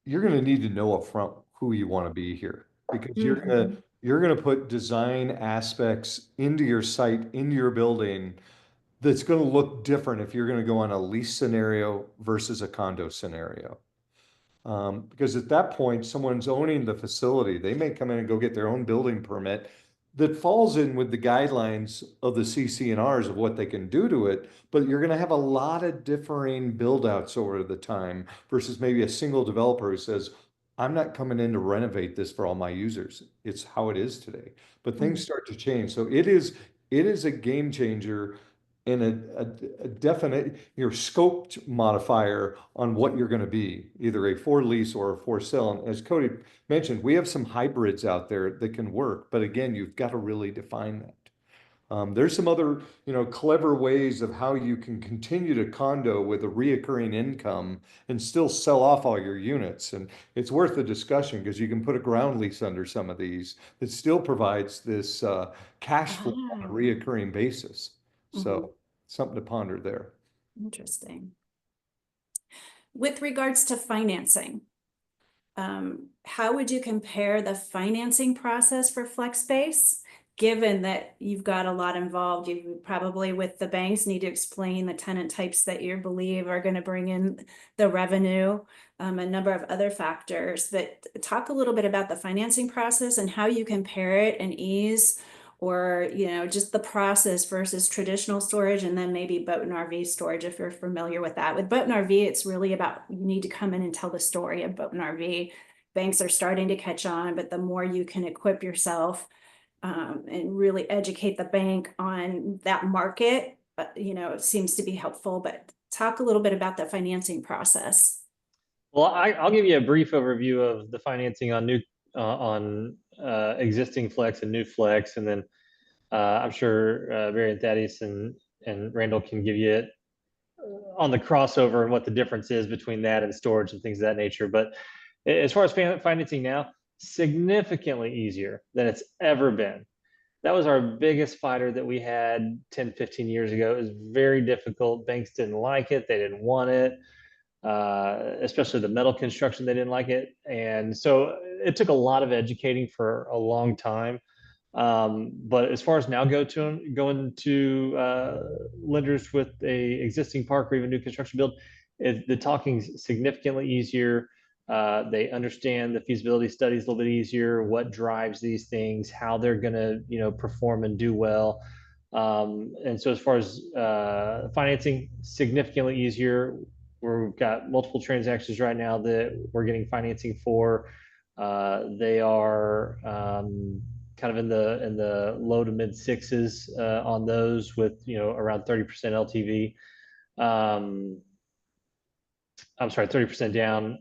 S2: you're going to need to know upfront who you want to be here because
S1: Mhm.
S2: you're going to put design aspects into your site, into your building that's going to look different if you're going to go on a lease scenario versus a condo scenario. Because at that point, someone's owning the facility. They may come in and go get their own building permit that falls in with the guidelines of the CC&Rs of what they can do to it, but you're going to have a lot of differing build outs over the time versus maybe a single developer who says, I'm not coming in to renovate this for all my users. It's how it is today. But things start to change. So it is a game changer and a definite your scoped modifier on what you're going to be, either a for lease or a for sale. And as Cody mentioned, we have some hybrids out there that can work, but again, you've got to really define that. There's some other, clever ways of how you can continue to condo with a reoccurring income and still sell off all your units. And it's worth a discussion because you can put a ground lease under some of these that still provides this cash flow on a
S1: Ah,
S2: reoccurring basis.
S1: mhm.
S2: So something to ponder there.
S1: Interesting. With regards to financing, how would you compare the financing process for flex space? Given that you've got a lot involved, you probably with the banks need to explain the tenant types that you believe are going to bring in the revenue, a number of other factors. But talk a little bit about the financing process and how you compare it in ease, or just the process versus traditional storage, and then maybe boat and RV storage if you're familiar with that. With boat and RV, it's really about you need to come in and tell the story of boat and RV. Banks are starting to catch on, but the more you can equip yourself and really educate the bank on that market, it seems to be helpful. But talk a little bit about the financing process.
S5: Well, I'll give you a brief overview of the financing on existing flex and new flex, and then I'm sure Barry and Thaddeus and Randall can give you it on the crossover and what the difference is between that and storage and things of that nature. But as far as financing now, significantly easier than it's ever been. That was our biggest fighter that we had 10, 15 years ago. It was very difficult. Banks didn't like it. They didn't want it, especially the metal construction. They didn't like it. And so it took a lot of educating for a long time. But as far as now going to lenders with a existing park or even new construction build, the talking's significantly easier. They understand the feasibility studies a little bit easier, what drives these things, how they're going to perform and do well. And so as far as financing, significantly easier. We've got multiple transactions right now that we're getting financing for. They are kind of in the low to mid sixes on those, with around 30% LTV. I'm sorry, 30% down.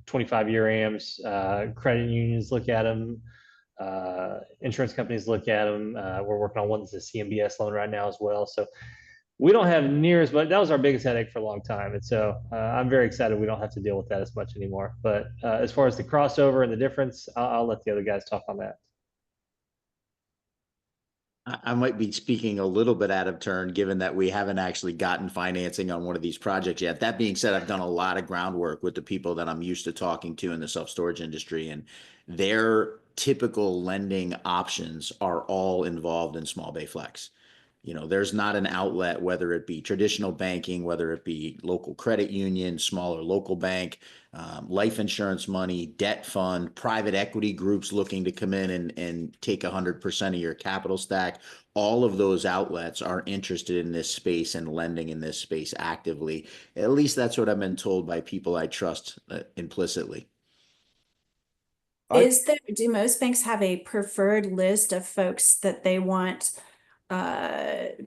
S5: 25-year AMs. Credit unions look at them. Insurance companies look at them. We're working on one that's a CMBS loan right now as well. So we don't have near as much. That was our biggest headache for a long time. And so I'm very excited we don't have to deal with that as much anymore. But as far as the crossover and the difference, I'll let the other guys talk on that.
S3: I might be speaking a little bit out of turn, given that we haven't actually gotten financing on one of these projects yet. That being said, I've done a lot of groundwork with the people that I'm used to talking to in the self-storage industry, and their typical lending options are all involved in small bay flex. There's not an outlet, whether it be traditional banking, whether it be local credit union, smaller local bank, life insurance money, debt fund, private equity groups looking to come in and take 100% of your capital stack. All of those outlets are interested in this space and lending in this space actively. At least that's what I've been told by people I trust implicitly.
S1: Do most banks have a preferred list of folks that they want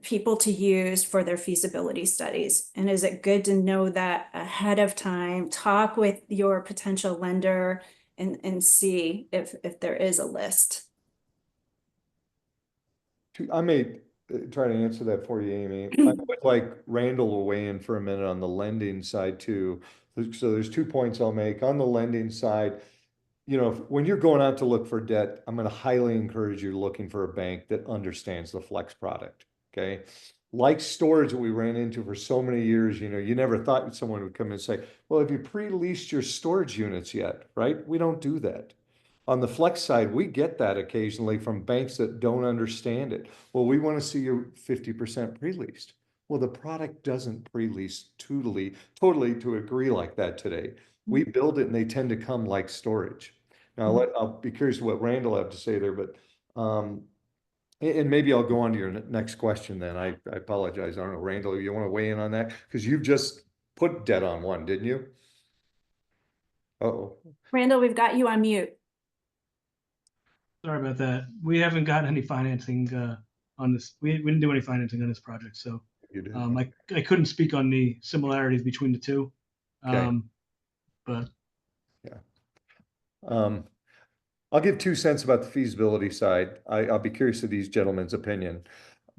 S1: people to use for their feasibility studies? And is it good to know that ahead of time, talk with your potential lender and see if there is a list?
S2: I may try to answer that for you, Amy. I would like Randall will weigh in for a minute on the lending side too. So there's 2 points I'll make. On the lending side, when you're going out to look for debt, I'm going to highly encourage you looking for a bank that understands the flex product. Okay. Like storage that we ran into for so many years, you never thought someone would come in and say, well, have you pre-leased your storage units yet? Right? We don't do that. On the flex side, we get that occasionally from banks that don't understand it. Well, we want to see you 50% pre-leased. Well, the product doesn't pre-lease totally to agree like that today. We build it and they tend to come like storage. Now, I'll be curious what Randall have to say there, but and maybe I'll go on to your next question then. I apologize. I don't know, Randall, you want to weigh in on that? Because you've just put debt on one, didn't you? Uh-oh.
S1: Randall, we've got you on mute.
S4: Sorry about that. We haven't got any financing on this. We didn't do any financing on this project, so
S2: You did.
S4: I couldn't speak on the similarities between the two.
S2: Okay.
S4: But
S2: I'll give 2 cents about the feasibility side. I'll be curious of these gentlemen's opinion.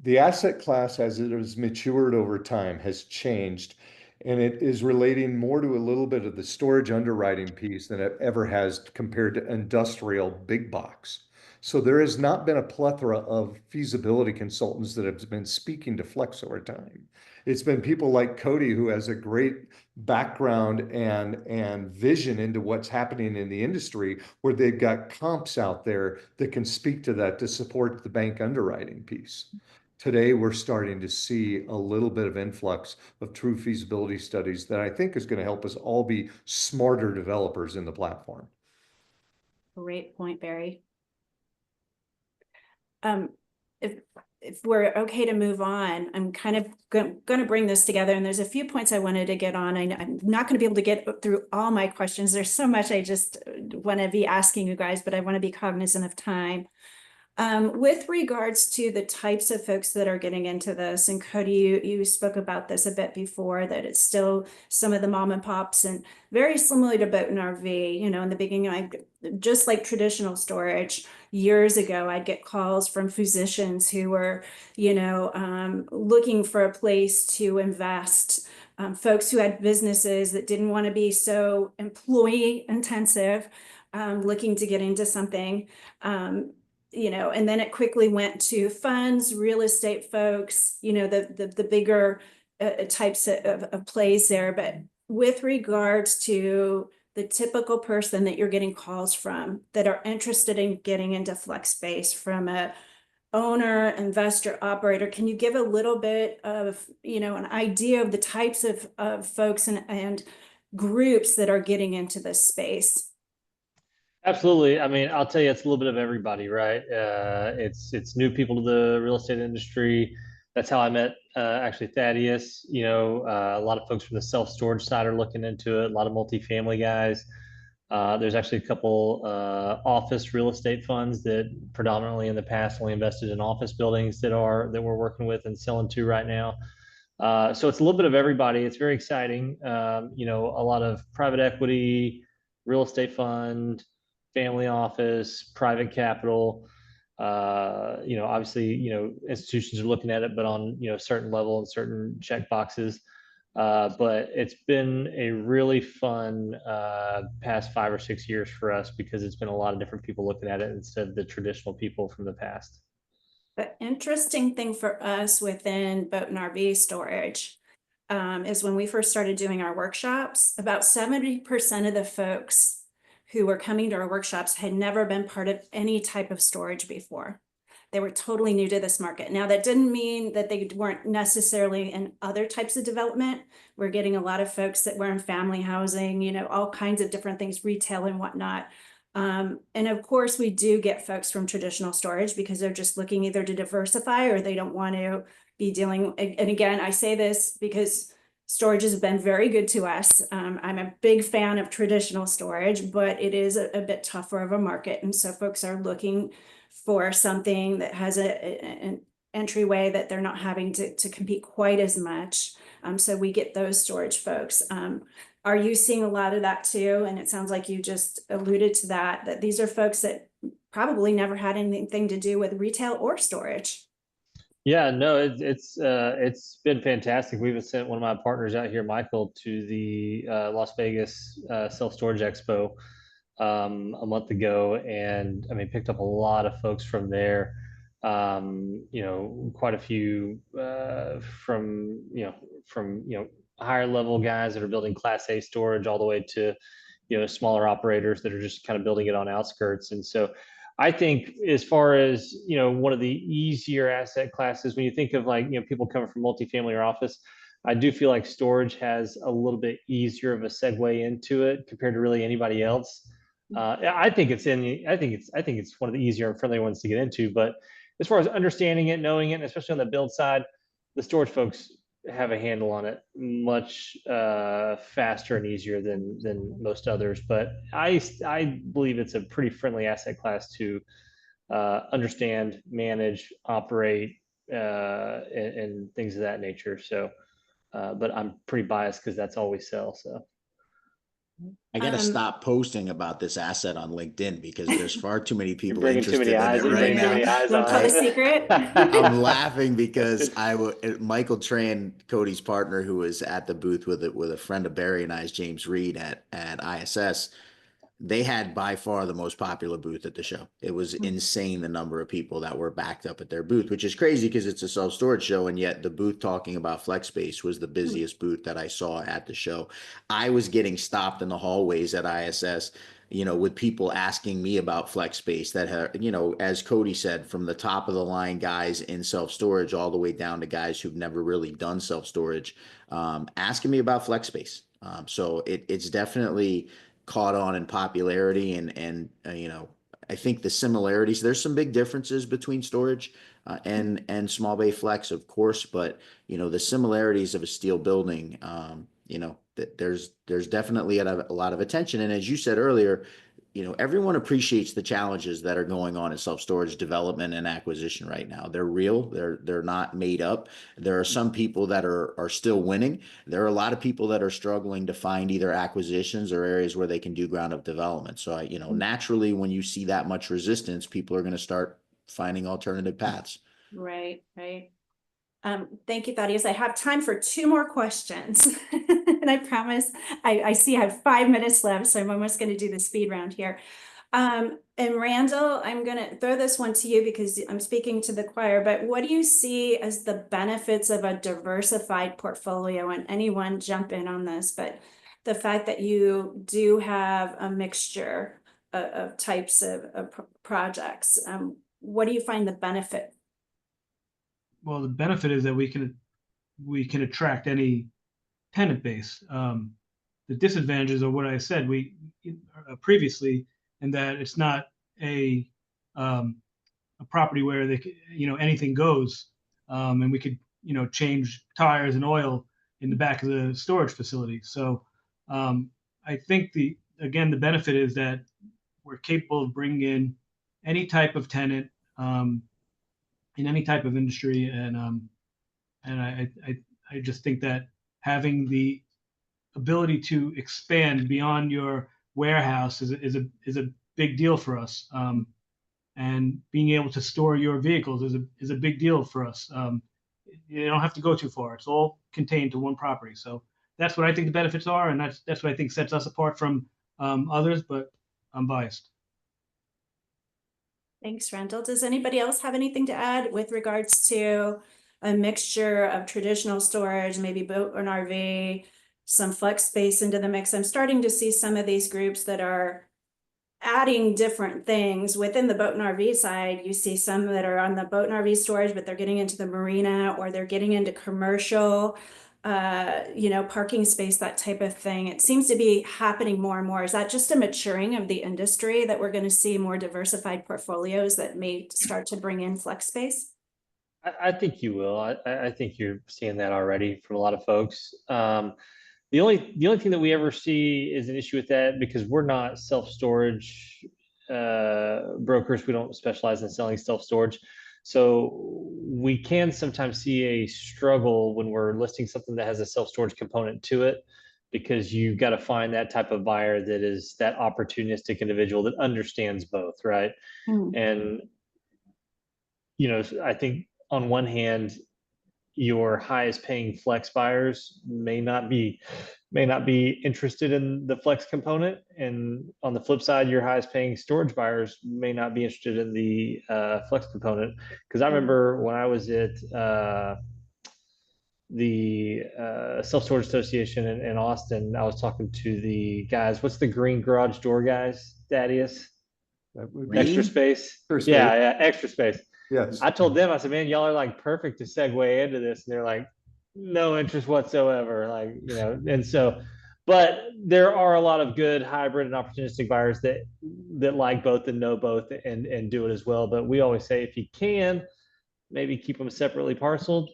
S2: The asset class, as it has matured over time, has changed, and it is relating more to a little bit of the storage underwriting piece than it ever has compared to industrial big box. So there has not been a plethora of feasibility consultants that have been speaking to Flex over time. It's been people like Cody, who has a great background and vision into what's happening in the industry, where they've got comps out there that can speak to that to support the bank underwriting piece. Today, we're starting to see a little bit of influx of true feasibility studies that I think is going to help us all be smarter developers in the platform.
S1: Great point, Barry. If we're okay to move on, I'm kind of going to bring this together, and there's a few points I wanted to get on. I'm not going to be able to get through all my questions. There's so much I just want to be asking you guys, but I want to be cognizant of time. With regards to the types of folks that are getting into this, and Cody, you spoke about this a bit before, that it's still some of the mom and pops, and very similar to boat and RV, in the beginning, just like traditional storage, years ago, I'd get calls from physicians who were, looking for a place to invest. Folks who had businesses that didn't want to be so employee intensive, looking to get into something. And then it quickly went to funds, real estate folks, the bigger types of plays there. But with regards to the typical person that you're getting calls from that are interested in getting into flex space, from a owner, investor, operator, can you give a little bit of, an idea of the types of folks and groups that are getting into this space?
S5: Absolutely. I mean, I'll tell you, it's a little bit of everybody, right? It's new people to the real estate industry. That's how I met actually Thaddeus. A lot of folks from the self-storage side are looking into it. A lot of multifamily guys. There's actually a couple office real estate funds that predominantly in the past only invested in office buildings that we're working with and selling to right now. So it's a little bit of everybody. It's very exciting. A lot of private equity, real estate fund, family office, private capital. Obviously, institutions are looking at it, but on certain level and certain check boxes. But it's been a really fun past 5 or 6 years for us, because it's been a lot of different people looking at it instead of the traditional people from the past.
S1: The interesting thing for us within boat and RV storage is when we first started doing our workshops, about 70% of the folks who were coming to our workshops had never been part of any type of storage before. They were totally new to this market. Now, that didn't mean that they weren't necessarily in other types of development. We're getting a lot of folks that were in family housing, all kinds of different things, retail and whatnot. And of course, we do get folks from traditional storage because they're just looking either to diversify or they don't want to be dealing. And again, I say this because storage has been very good to us. I'm a big fan of traditional storage, but it is a bit tougher of a market. And so folks are looking for something that has an entryway that they're not having to compete quite as much. So we get those storage folks. Are you seeing a lot of that too? And it sounds like you just alluded to that these are folks that probably never had anything to do with retail or storage.
S5: Yeah, no, it's been fantastic. We've sent one of my partners out here, Michael, to the Las Vegas Self Storage Expo a month ago, and I mean, picked up a lot of folks from there. You know, quite a few from higher level guys that are building Class A storage, all the way to smaller operators that are just kind of building it on outskirts. And so I think, as far as one of the easier asset classes, when you think of like people coming from multifamily or office, I do feel like storage has a little bit easier of a segue into it compared to really anybody else. I think it's one of the easier and friendly ones to get into. But as far as understanding it, knowing it, and especially on the build side, the storage folks have a handle on it much faster and easier than most others. But I believe it's a pretty friendly asset class to understand, manage, operate, and things of that nature. So, but I'm pretty biased because that's all we sell. So
S3: I got to stop posting about this asset on LinkedIn because there's far too many
S5: you're
S3: people
S5: bringing too
S3: interested
S5: many
S3: in
S5: eyes.
S3: it
S5: You're
S3: right
S5: bringing too
S3: now.
S5: many eyes
S1: Don't
S5: on
S1: tell the
S5: it.
S1: secret.
S3: I'm laughing because Michael Tran, Cody's partner, who was at the booth with a friend of Barry and I's, James Reed at ISS. They had by far the most popular booth at the show. It was insane, the number of people that were backed up at their booth, which is crazy because it's a self-storage show. And yet the booth talking about flex space was the busiest booth that I saw at the show. I was getting stopped in the hallways at ISS, with people asking me about flex space that have, as Cody said, from the top of the line guys in self-storage all the way down to guys who've never really done self-storage, asking me about flex space. So it's definitely caught on in popularity, and I think the similarities, there's some big differences between storage and small bay flex, of course, but the similarities of a steel building, that there's definitely a lot of attention. And as you said earlier, everyone appreciates the challenges that are going on in self-storage development and acquisition right now. They're real. They're not made up. There are some people that are still winning. There are a lot of people that are struggling to find either acquisitions or areas where they can do ground up development. So naturally, when you see that much resistance, people are going to start finding alternative paths.
S1: Right. Thank you, Thaddeus. I have time for 2 more questions. And I promise I see I have 5 minutes left, so I'm almost going to do the speed round here. And Randall, I'm going to throw this one to you because I'm speaking to the choir, but what do you see as the benefits of a diversified portfolio? And anyone jump in on this, but the fact that you do have a mixture of types of projects, what do you find the benefit?
S4: Well, the benefit is that we can attract any tenant base. The disadvantages are what I said previously, in that it's not a property where anything goes, and we could change tires and oil in the back of the storage facility. So I think the benefit is that we're capable of bringing in any type of tenant in any type of industry, and I just think that having the ability to expand beyond your warehouse is a big deal for us. And being able to store your vehicles is a big deal for us. You don't have to go too far. It's all contained to one property. So that's what I think the benefits are, and that's what I think sets us apart from others. But I'm biased.
S1: Thanks, Randall. Does anybody else have anything to add with regards to a mixture of traditional storage, maybe boat and RV, some flex space into the mix? I'm starting to see some of these groups that are adding different things within the boat and RV side. You see some that are on the boat and RV storage, but they're getting into the marina, or they're getting into commercial, parking space, that type of thing. It seems to be happening more and more. Is that just a maturing of the industry that we're going to see more diversified portfolios that may start to bring in flex space?
S5: I think you will. I think you're seeing that already from a lot of folks. The only thing that we ever see is an issue with that, because we're not self-storage brokers. We don't specialize in selling self-storage. So we can sometimes see a struggle when we're listing something that has a self-storage component to it, because you've got to find that type of buyer that is that opportunistic individual that understands both, right? And I think on one hand, your highest paying flex buyers may not be interested in the flex component, and on the flip side, your highest paying storage buyers may not be interested in the flex component. Because I remember when I was at the Self-Storage Association in Austin, I was talking to the guys. What's the green garage door guys? Thaddeus? Extra space.
S2: Extra space.
S5: Yeah, extra space.
S2: Yes.
S5: I told them, I said, man, y'all are like perfect to segue into this. And they're like, no interest whatsoever. Like, you know, and so, but there are a lot of good hybrid and opportunistic buyers that like both and know both and do it as well. But we always say, if you can, maybe keep them separately parceled.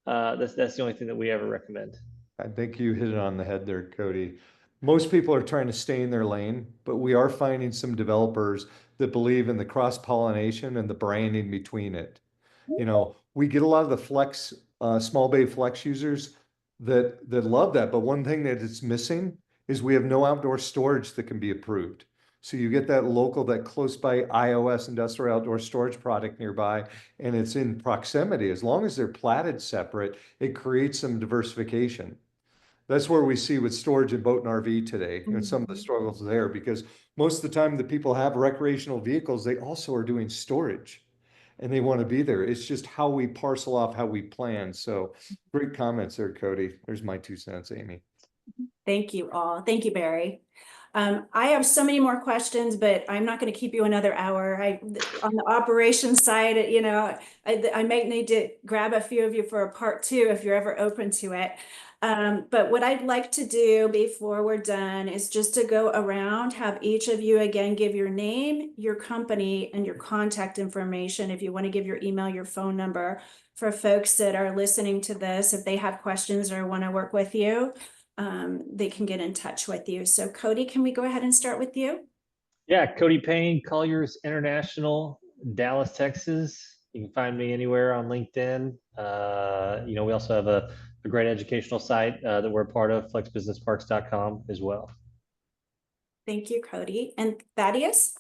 S5: That's the only thing that we ever recommend.
S2: I think you hit it on the head there, Cody. Most people are trying to stay in their lane, but we are finding some developers that believe in the cross-pollination and the branding between it. You know, we get a lot of the flex, small bay flex users that love that, but one thing that it's missing is we have no outdoor storage that can be approved. So you get that local, that close by iOS industrial outdoor storage product nearby, and it's in proximity. As long as they're platted separate, it creates some diversification. That's where we see with storage and boat and RV today, and some of the struggles there, because most of the time the people have recreational vehicles, they also are doing storage and they want to be there. It's just how we parcel off, how we plan. So great comments there, Cody. There's my 2 cents, Amy.
S1: Thank you all. Thank you, Barry. I have so many more questions, but I'm not going to keep you another hour. On the operations side, you know, I might need to grab a few of you for a part 2 if you're ever open to it. But what I'd like to do before we're done is just to go around, have each of you again give your name, your company, and your contact information. If you want to give your email, your phone number for folks that are listening to this, if they have questions or want to work with you, they can get in touch with you. So Cody, can we go ahead and start with you?
S5: Yeah, Cody Payne, Colliers International, Dallas, Texas. You can find me anywhere on LinkedIn. You know, we also have a great educational site that we're a part of, flexbusinessparks.com as well.
S1: Thank you, Cody. And Thaddeus?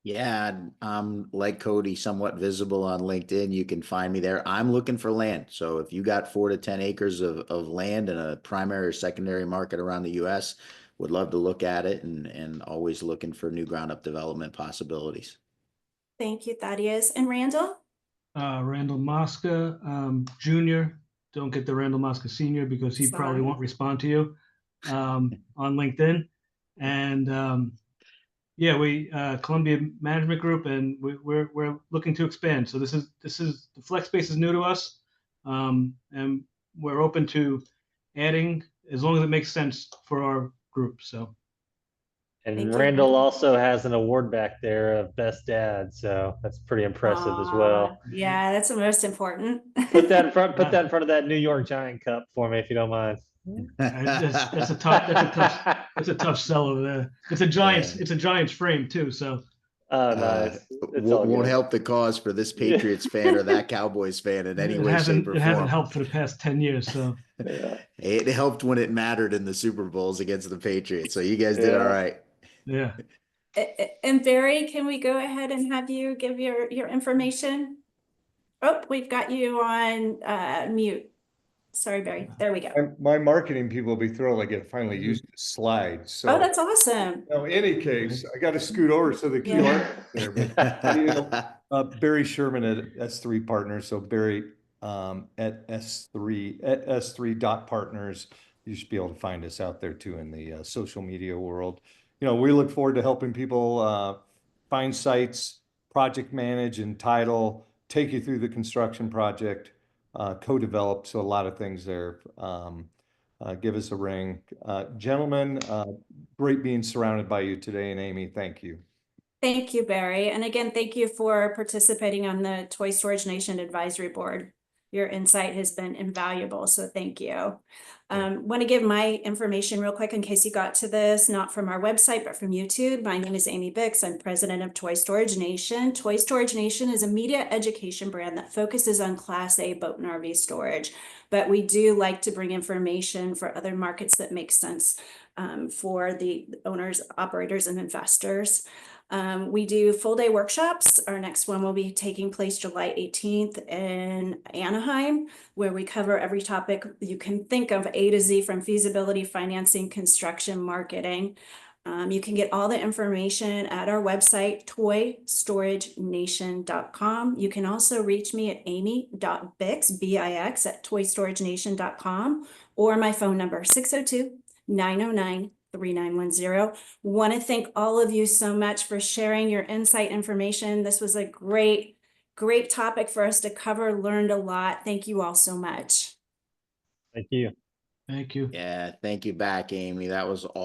S3: Yeah, I'm like Cody, somewhat visible on LinkedIn. You can find me there. I'm looking for land. So if you got 4 to 10 acres of land in a primary or secondary market around the US, would love to look at it, and always looking for new ground up development possibilities.
S1: Thank you, Thaddeus. And Randall?
S4: Randall Mosca, Jr. Don't get the Randall Mosca Sr. because he probably won't respond to you on LinkedIn. And yeah, we Columbia Management Group, and we're looking to expand. So this is the flex space is new to us, and we're open to adding as long as it makes sense for our group. So.
S5: And Randall also has an award back there of best dad, so that's pretty impressive as well.
S1: Yeah, that's the most important.
S5: Put that in front of that New York Giant cup for me, if you don't mind.
S4: That's a tough sell over there. It's a Giants frame too, so
S5: nice.
S3: Won't help the cause for this Patriots fan or that Cowboys fan in any way, shape, or form.
S4: It hasn't helped for the past 10 years, so
S5: yeah.
S3: It helped when it mattered in the Super Bowls against the Patriots. So you guys did all right.
S4: Yeah.
S1: And Barry, can we go ahead and have you give your information? Oh, we've got you on mute. Sorry, Barry. There we go.
S2: My marketing people will be thrilled I get finally used to slides. So,
S1: oh, that's awesome.
S2: In any case, I got to scoot over so the QR there. But, you know, Barry Sherman at S3 Partners. So Barry at S3 dot partners. You should be able to find us out there too in the social media world. You know, we look forward to helping people find sites, project manage and title, take you through the construction project, co-develop. So a lot of things there. Give us a ring. Gentlemen, great being surrounded by you today. And Amy, thank you.
S1: Thank you, Barry. And again, thank you for participating on the Toy Storage Nation Advisory Board. Your insight has been invaluable, so thank you. Want to give my information real quick in case you got to this, not from our website, but from YouTube. My name is Amy Bix. I'm president of Toy Storage Nation. Toy Storage Nation is a media education brand that focuses on Class A boat and RV storage, but we do like to bring information for other markets that make sense for the owners, operators, and investors. We do full day workshops. Our next one will be taking place July 18th in Anaheim, where we cover every topic you can think of A to Z, from feasibility, financing, construction, marketing. You can get all the information at our website, toystoragenation.com. You can also reach me at amy.bix, B-I-X, at toystoragenation.com, or my phone number, 602-909-3910. Want to thank all of you so much for sharing your insight information. This was a great topic for us to cover, learned a lot. Thank you all so much.
S5: Thank you.
S4: Thank you.
S3: Yeah, thank you back, Amy. That was awesome.